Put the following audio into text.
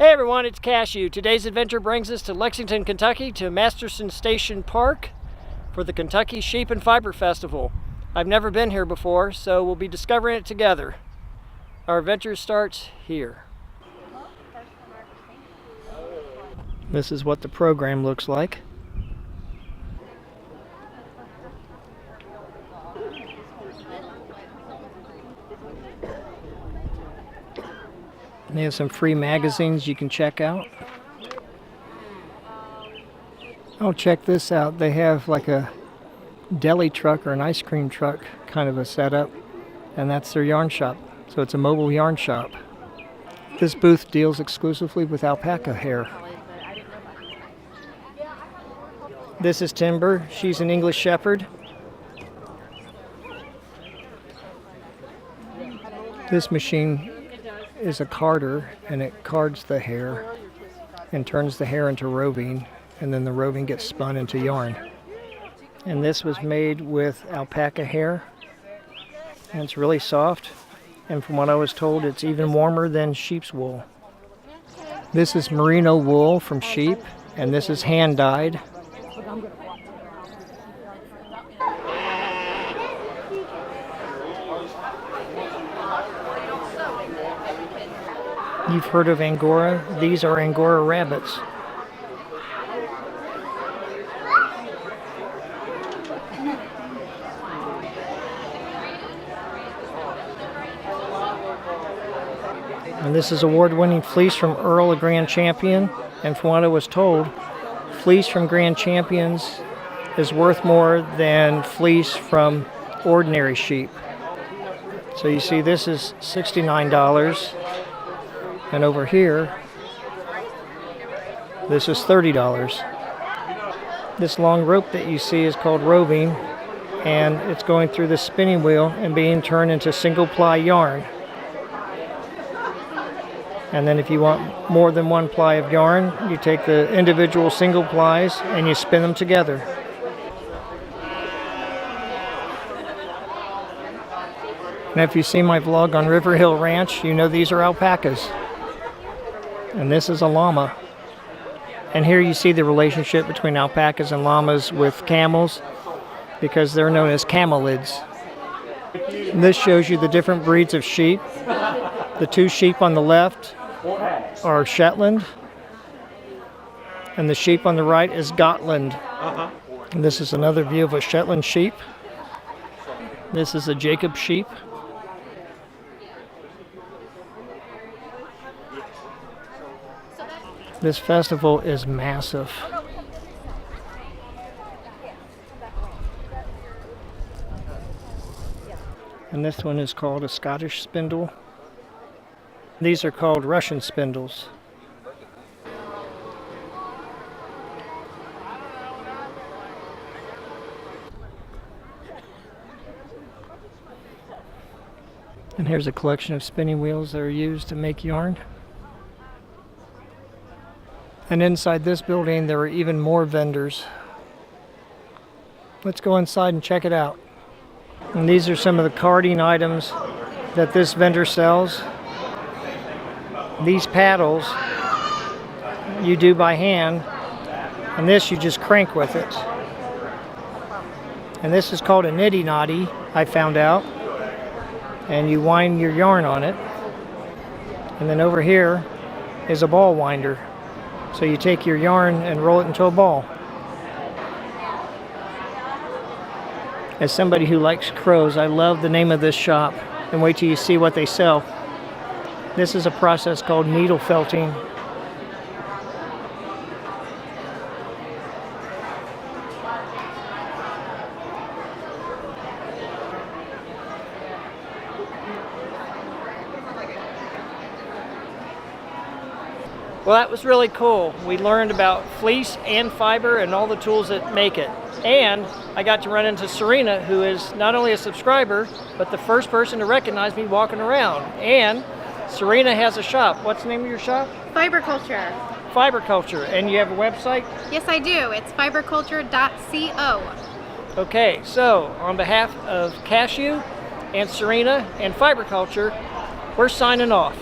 Hey everyone, it's Cashew. Today's adventure brings us to Lexington, Kentucky to Masterson Station Park for the Kentucky Sheep and Fiber Festival. I've never been here before, so we'll be discovering it together. Our adventure starts here. This is what the program looks like. They have some free magazines you can check out. Oh, check this out. They have like a deli truck or an ice cream truck kind of a setup, and that's their yarn shop. So it's a mobile yarn shop. This booth deals exclusively with alpaca hair. This is Timber. She's an English Shepherd. This machine is a carder, and it cards the hair and turns the hair into roving, and then the roving gets spun into yarn. And this was made with alpaca hair, and it's really soft, and from what I was told, it's even warmer than sheep's wool. This is merino wool from sheep, and this is hand dyed. You've heard of angora? These are angora rabbits. And this is award-winning fleece from Earl, a Grand Champion. And from what I was told, fleece from Grand Champions is worth more than fleece from ordinary sheep. So you see, this is $69. And over here, this is $30. This long rope that you see is called roving, and it's going through the spinning wheel and being turned into single ply yarn. And then if you want more than one ply of yarn, you take the individual single plies and you spin them together. And if you see my vlog on River Hill Ranch, you know these are alpacas. And this is a llama. And here you see the relationship between alpacas and llamas with camels, because they're known as camelids. And this shows you the different breeds of sheep. The two sheep on the left are Shetland, and the sheep on the right is Gotland. And this is another view of a Shetland sheep. This is a Jacob sheep. This festival is massive. And this one is called a Scottish spindle. These are called Russian spindles. And here's a collection of spinning wheels that are used to make yarn. And inside this building, there are even more vendors. Let's go inside and check it out. And these are some of the carding items that this vendor sells. These paddles you do by hand, and this you just crank with it. And this is called a niddy noddy, I found out. And you wind your yarn on it. And then over here is a ball winder. So you take your yarn and roll it into a ball. As somebody who likes crows, I love the name of this shop, and wait till you see what they sell. This is a process called needle felting. Well, that was really cool. We learned about fleece and fiber and all the tools that make it. And I got to run into Serena, who is not only a subscriber, but the first person to recognize me walking around. And Serena has a shop. What's the name of your shop? Fiber Culture. Fiber Culture. And you have a website? Yes, I do. It's fiberculture.co. Okay, so on behalf of Cashew and Serena and Fiber Culture, we're signing off.